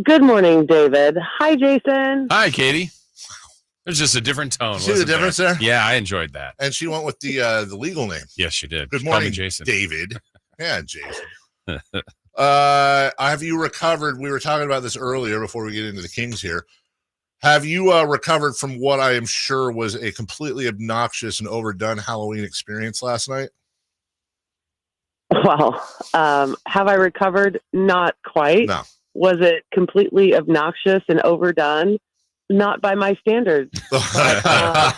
Good morning, David. Hi, Jason. Hi, Katie. There's just a different tone. See the difference there? Yeah, I enjoyed that. And she went with the legal name. Yes, she did. Good Call me morning, Jason. David. Yeah, Jason. Have you recovered? We were talking about this earlier before we get into the Kings here. Have you recovered from what I am sure was a completely obnoxious and overdone Halloween experience last night? Well, have I recovered? Not quite. No. Was it completely obnoxious and overdone? Not by my standards. Yeah,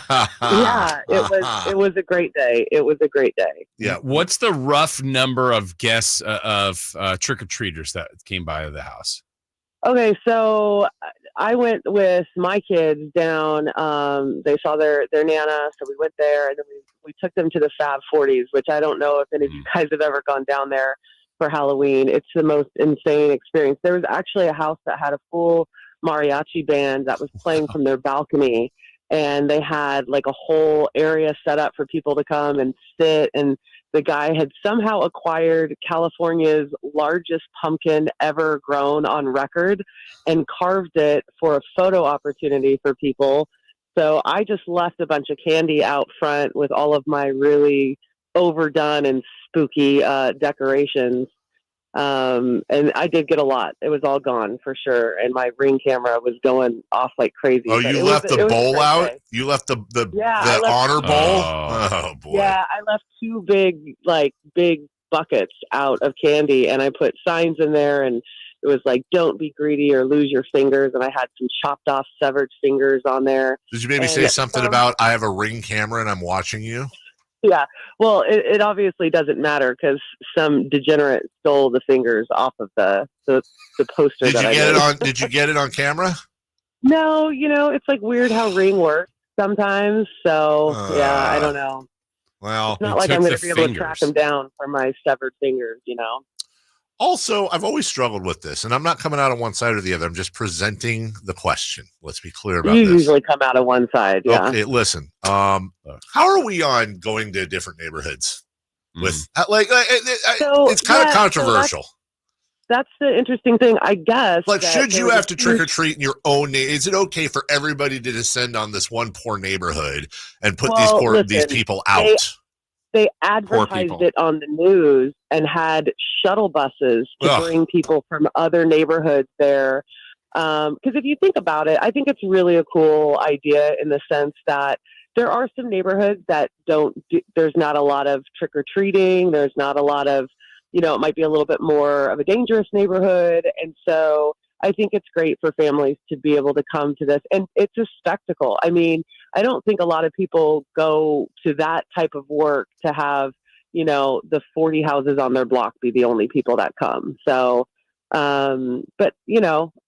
it was a great day. It was a great day. Yeah. What's the rough number of guests of trick-or-treaters that came by the house? Okay, so I went with my kids down. They saw their Nana, so we went there, and then we took them to the Fab 40s, which I don't know if any of you guys have ever gone down there for Halloween. It's the most insane experience. There was actually a house that had a full mariachi band that was playing from their balcony, and they had like a whole area set up for people to come and sit, and the guy had somehow acquired California's largest pumpkin ever grown on record and carved it for a photo opportunity for people. So I just left a bunch of candy out front with all of my really overdone and spooky decorations. And I did get a lot. It was all gone for sure. And my Ring camera was going off like crazy. Oh, you left the bowl out? You left the honor bowl? Oh, boy. Yeah, I left two big buckets out of candy, and I put signs in there, and it was like, don't be greedy or lose your fingers. And I had some chopped off severed fingers on there. Did you maybe say something about, I have a Ring camera and I'm watching you? Yeah, well, it obviously doesn't matter because some degenerate stole the fingers off of the poster. Did you get it on camera? No, it's like weird how Ring works sometimes. So yeah, I don't know. Well, it's not like I'm going to be able to track them down for my severed fingers. Also, I've always struggled with this, and I'm not coming out on one side or the other. I'm just presenting the question. Let's be clear about this. You usually come out on one side, yeah. Okay, listen. How are we on going to different neighborhoods? With it's kind of controversial. So that's the interesting thing, I guess. Like, should you have to trick or treat in your own Is it okay for everybody to descend on this one poor neighborhood and put these people out? They advertised it on the news and had shuttle buses to bring people from other neighborhoods there. Because if you think about it, I think it's really a cool idea in the sense that there are some neighborhoods that there's not a lot of trick-or-treating. There's not a lot of, it might be a little bit more of a dangerous neighborhood. And so I think it's great for families to be able to come to this. And it's a spectacle. I mean, I don't think a lot of people go to that type of work to have, the 40 houses on their block be the only people that come. So, but,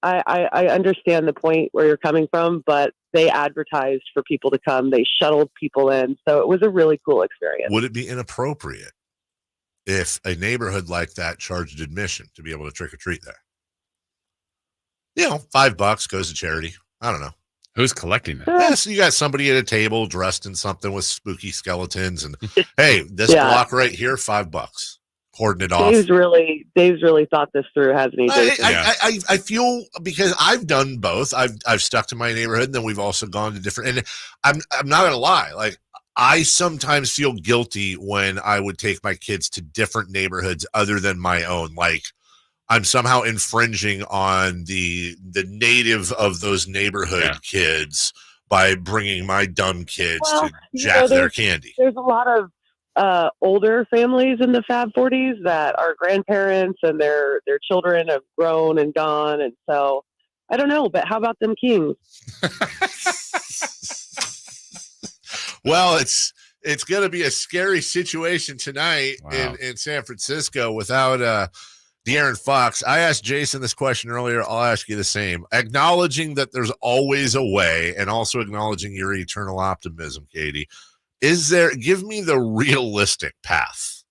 I understand the point where you're coming from, but they advertised for people to come. They shuttled people in. So it was a really cool experience. Would it be inappropriate if a neighborhood like that charged admission to be able to trick or treat there? $5 goes to charity. I don't know. Who's collecting it? So you got somebody at a table dressed in something with spooky skeletons, and hey, this block right here, $5. Cordon it off. Dave's really thought this through, hasn't he? I feel, because I've done both. I've stuck to my neighborhood, and then we've also gone to different. And I'm not gonna lie, like, I sometimes feel guilty when I would take my kids to different neighborhoods other than my own. Like, I'm somehow infringing on the native of those neighborhood kids by bringing my dumb kids to jack their candy. There's a lot of older families in the Fab 40s that are grandparents, and their children have grown and gone. And so I don't know, but how about them Kings? Well, it's going to be a scary situation tonight in San Francisco without De'Aaron Fox. I asked Jason this question earlier. I'll ask you the same. Acknowledging that there's always a way, and also acknowledging your eternal optimism, Katie, give me the realistic path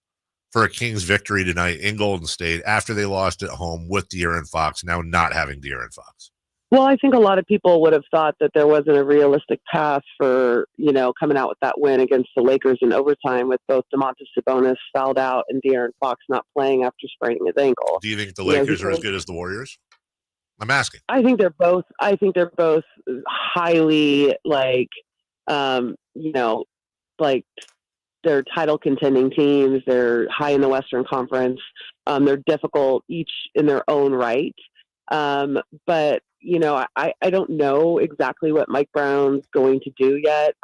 for a Kings victory tonight in Golden State after they lost at home with De'Aaron Fox, now not having De'Aaron Fox? Well, I think a lot of people would have thought that there wasn't a realistic path for, coming out with that win against the Lakers in overtime with both Domantas Sabonis fouled out and De'Aaron Fox not playing after spraining his ankle. Do you think the Lakers are as good as the Warriors? I'm asking. I think they're both highly like, like they're title contending teams. They're high in the Western Conference. They're difficult each in their own right. But I don't know exactly what Mike Brown's going to do yet.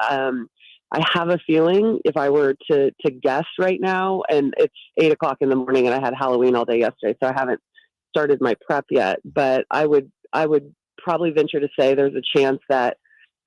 I have a feeling if I were to guess right now, and it's 8:00 in the morning and I had Halloween all day yesterday, so I haven't started my prep yet, but I would probably venture to say there's a chance that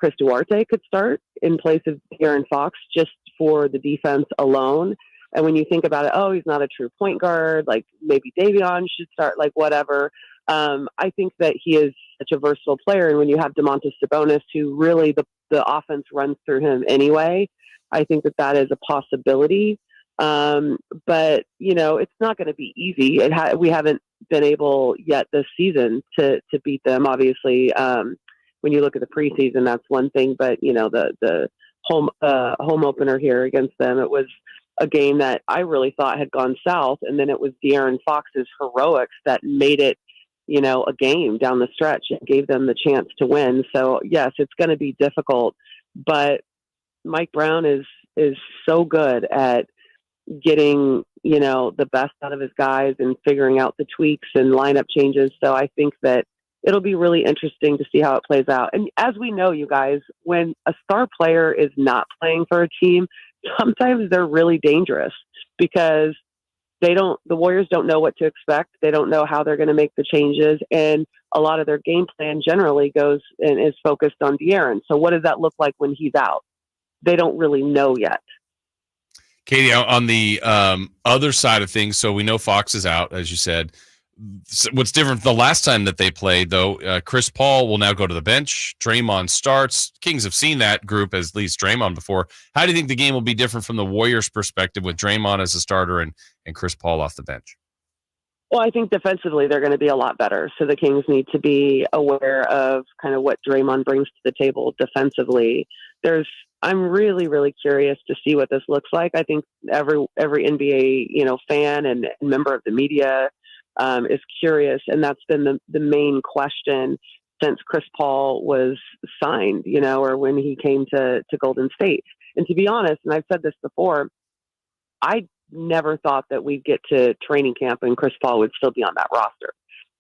Chris Huerter could start in place of De'Aaron Fox just for the defense alone. And when you think about it, oh, he's not a true point guard, like maybe Davion should start, like whatever. I think that he is such a versatile player. And when you have Domantas Sabonis, who really the offense runs through him anyway, I think that is a possibility. But it's not going to be easy. We haven't been able yet this season to beat them. Obviously, when you look at the preseason, that's one thing, but the home opener here against them, it was a game that I really thought had gone south. And then it was De'Aaron Fox's heroics that made it, a game down the stretch and gave them the chance to win. So yes, it's going to be difficult, but Mike Brown is so good at getting, the best out of his guys and figuring out the tweaks and lineup changes. So I think that it'll be really interesting to see how it plays out. And as we know, you guys, when a star player is not playing for a team, sometimes they're really dangerous because the Warriors don't know what to expect. They don't know how they're going to make the changes. And a lot of their game plan generally goes and is focused on De'Aaron. So what does that look like when he's out? They don't really know yet. Katie, on the other side of things, so we know Fox is out, as you said. What's different the last time that they played, though, Chris Paul will now go to the bench. Draymond starts. Kings have seen that group as at least Draymond before. How do you think the game will be different from the Warriors' perspective with Draymond as a starter and Chris Paul off the bench? Well, I think defensively they're going to be a lot better. So the Kings need to be aware of kind of what Draymond brings to the table defensively. I'm really, really curious to see what this looks like. I think every NBA, fan and member of the media is curious. And that's been the main question since Chris Paul was signed, or when he came to Golden State. And to be honest, and I've said this before, I never thought that we'd get to training camp and Chris Paul would still be on that roster.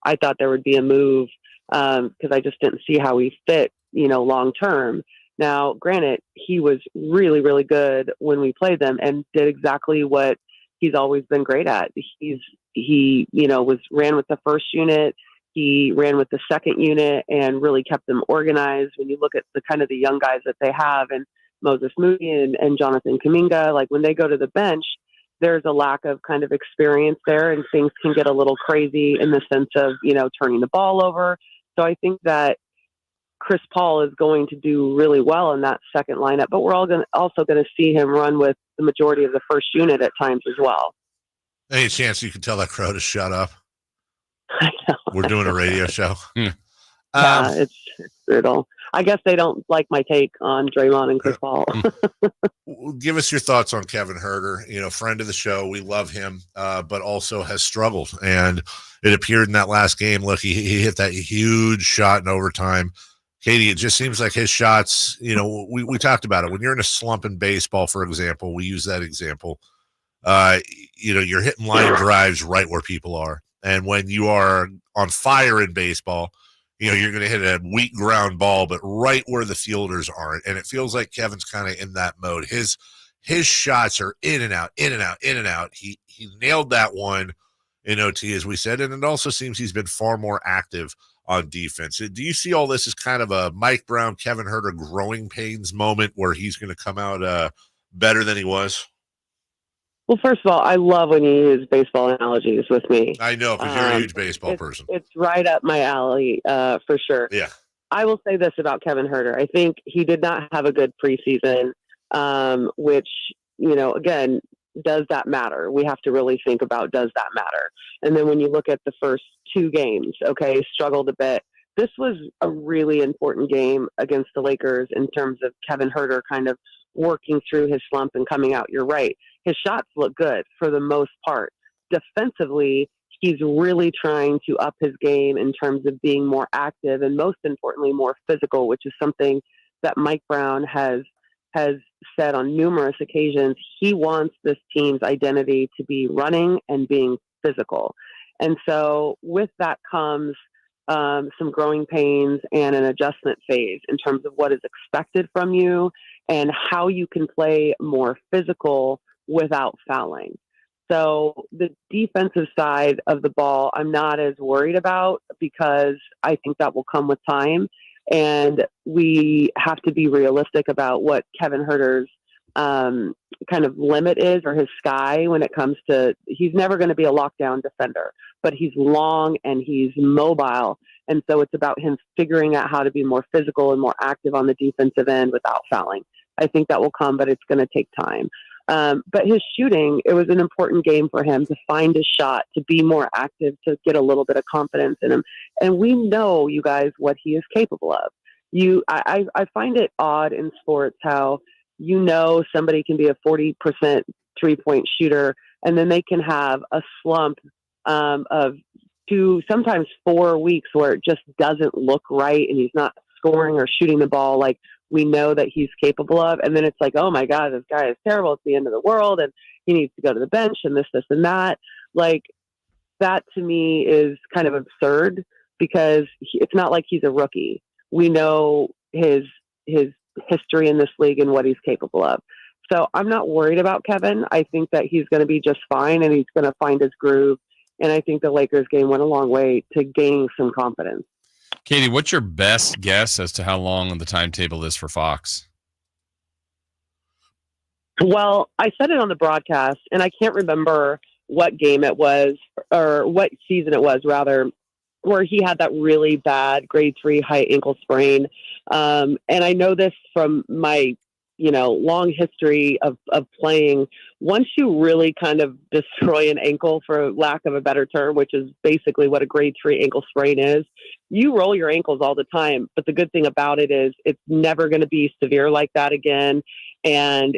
I thought there would be a move because I just didn't see how he fit, long term. Now, granted, he was really, really good when we played them and did exactly what he's always been great at. He ran with the first unit. He ran with the second unit and really kept them organized. When you look at the kind of the young guys that they have and Moses Moody and Jonathan Kuminga, like when they go to the bench, there's a lack of kind of experience there and things can get a little crazy in the sense of, turning the ball over. So I think that Chris Paul is going to do really well in that second lineup, but we're also going to see him run with the majority of the first unit at times as well. Any chance you can tell that crow to shut up? I know. We're doing a radio show. Yeah, it's brutal. I guess they don't like my take on Draymond and Chris Paul. Give us your thoughts on Kevin Huerter, friend of the show. We love him, but also has struggled. And it appeared in that last game. Look, he hit that huge shot in overtime. Katie, it just seems like his shots, we talked about it. When you're in a slump in baseball, for example, we use that example. You're hitting line drives right where people are. And when you are on fire in baseball, you're going to hit a weak ground ball, but right where the fielders aren't. And it feels like Kevin's kind of in that mode. His shots are in and out, in and out, in and out. He nailed that one in OT, as we said. And it also seems he's been far more active on defense. Do you see all this as kind of a Mike Brown, Kevin Huerter growing pains moment where he's going to come out better than he was? Well, first of all, I love when you use baseball analogies with me. I know, because you're a huge baseball person. It's right up my alley, for sure. Yeah. I will say this about Kevin Huerter. I think he did not have a good preseason, which, again, does that matter? We have to really think about, does that matter? And then when you look at the first two games, struggled a bit. This was a really important game against the Lakers in terms of Kevin Huerter kind of working through his slump and coming out. You're right. His shots look good for the most part. Defensively, he's really trying to up his game in terms of being more active and, most importantly, more physical, which is something that Mike Brown has said on numerous occasions. He wants this team's identity to be running and being physical. And so with that comes some growing pains and an adjustment phase in terms of what is expected from you and how you can play more physical without fouling. So the defensive side of the ball, I'm not as worried about, because I think that will come with time. And we have to be realistic about what Kevin Huerter's kind of limit is, or his sky, when it comes to, he's never going to be a lockdown defender, but he's long and he's mobile. And so it's about him figuring out how to be more physical and more active on the defensive end without fouling. I think that will come, but it's going to take time. But his shooting, it was an important game for him to find his shot, to be more active, to get a little bit of confidence in him. And we know, you guys, what he is capable of. I find it odd in sports how, somebody can be a 40% 3-point shooter, and then they can have a slump of 2, sometimes 4 weeks where it just doesn't look right and he's not scoring or shooting the ball like we know that he's capable of. And then it's like, oh my God, this guy is terrible. It's the end of the world and he needs to go to the bench and this and that. Like, that to me is kind of absurd, because it's not like he's a rookie. We know his history in this league and what he's capable of. So I'm not worried about Kevin. I think that he's going to be just fine and he's going to find his groove. And I think the Lakers game went a long way to gaining some confidence. Katie, what's your best guess as to how long the timetable is for Fox? Well, I said it on the broadcast, and I can't remember what game it was, or what season it was, rather, where he had that really bad grade 3 high ankle sprain. And I know this from my, long history of playing. Once you really kind of destroy an ankle, for lack of a better term, which is basically what a grade 3 ankle sprain is, you roll your ankles all the time. But the good thing about it is it's never going to be severe like that again. And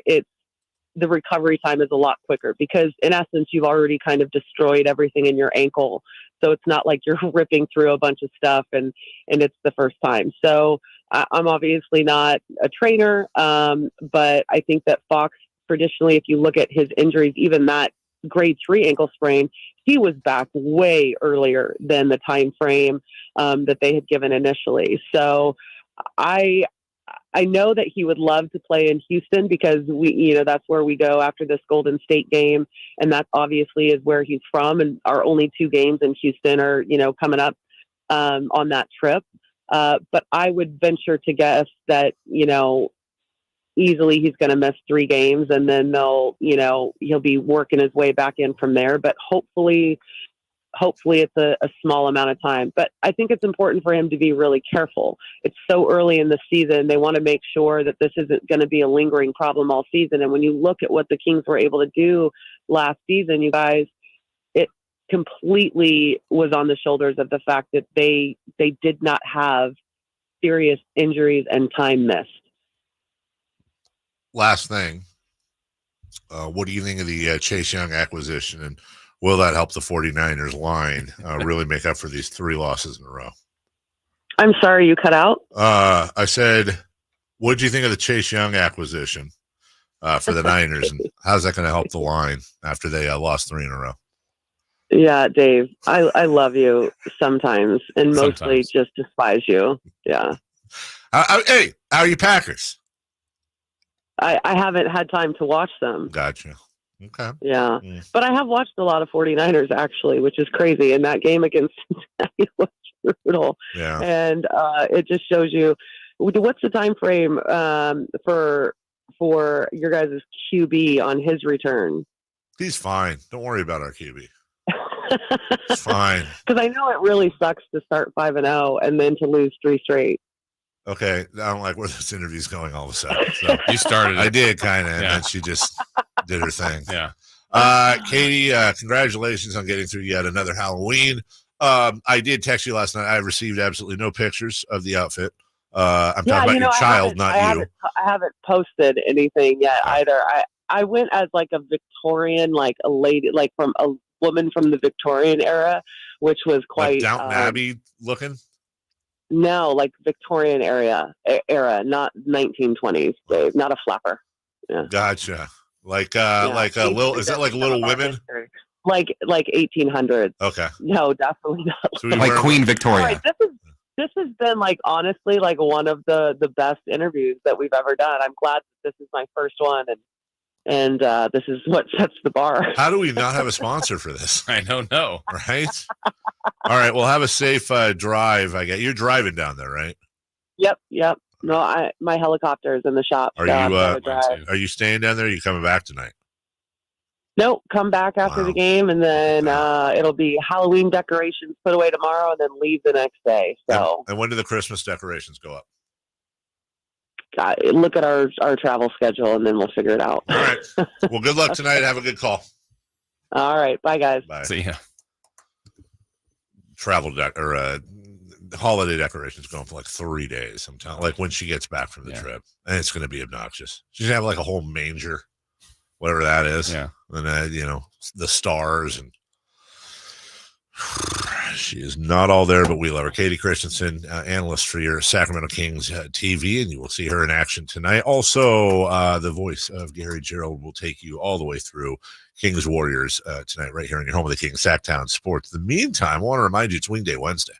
the recovery time is a lot quicker, because in essence, you've already kind of destroyed everything in your ankle. So it's not like you're ripping through a bunch of stuff and it's the first time. So I'm obviously not a trainer, but I think that Fox, traditionally, if you look at his injuries, even that grade 3 ankle sprain, he was back way earlier than the time frame that they had given initially. So I know that he would love to play in Houston, because that's where we go after this Golden State game. And that obviously is where he's from. And our only 2 games in Houston are, coming up on that trip. But I would venture to guess that, easily he's going to miss 3 games, and then he'll be working his way back in from there. But hopefully it's a small amount of time. But I think it's important for him to be really careful. It's so early in the season. They want to make sure that this isn't going to be a lingering problem all season. And when you look at what the Kings were able to do last season, you guys, it completely was on the shoulders of the fact that they did not have serious injuries and time missed. Last thing, what do you think of the Chase Young acquisition, and will that help the 49ers line really make up for these 3 losses in a row? I'm sorry, you cut out. I said, what did you think of the Chase Young acquisition for the Niners, and how's that going to help the line after they lost 3 in a row? Yeah, Dave, I love you sometimes, and mostly just despise you. Yeah. Hey, how are you Packers? I haven't had time to watch them. Gotcha. Okay. Yeah. But I have watched a lot of 49ers, actually, which is crazy. And that game against Cincinnati was brutal. Yeah. And it just shows you, what's the time frame for your guys' QB on his return? He's fine. Don't worry about our QB. It's fine. Because I know it really sucks to start 5-0 and then to lose 3 straight. Okay, I don't like where this interview's going all of a sudden. So you started it. I did kind of, and then she just did her thing. Yeah. Katie, congratulations on getting through yet another Halloween. I did text you last night. I received absolutely no pictures of the outfit. I'm talking about your child, not you. I haven't posted anything yet either. I went as like a Victorian, like a lady, like from woman from the Victorian era, which was quite like Downton Abbey looking. No, like Victorian era, not 1920s, Dave. Not a flapper. Yeah. Gotcha. Like a little. Is that like Little Women? Like 1800s. Okay. No, definitely not. So like Queen Victoria. Right, this has been like honestly like one of the best interviews that we've ever done. I'm glad that this is my first one, and this is what sets the bar. How do we not have a sponsor for this? I don't know. Right. All right. Well, have a safe drive. You're driving down there, right? Yep. No, my helicopter is in the shop. Are you staying down there? Or are you coming back tonight? Nope. Come back after the game, and then it'll be Halloween decorations put away tomorrow, and then leave the next day. So. And when do the Christmas decorations go up? Look at our travel schedule, and then we'll figure it out. All right. Well, good luck tonight. Have a good call. All right. Bye, guys. Bye. See ya. Holiday decorations going for like 3 days. I'm telling, like when she gets back from the trip, and it's going to be obnoxious. She's gonna have like a whole manger, whatever that is. Yeah. And the stars, and she is not all there, but we love her. Kayte Christensen, analyst for your Sacramento Kings TV, and you will see her in action tonight. Also, the voice of Gary Gerald will take you all the way through Kings Warriors tonight, right here in your home of the Kings, Sactown Sports. In the meantime, I want to remind you it's Wing Day Wednesday.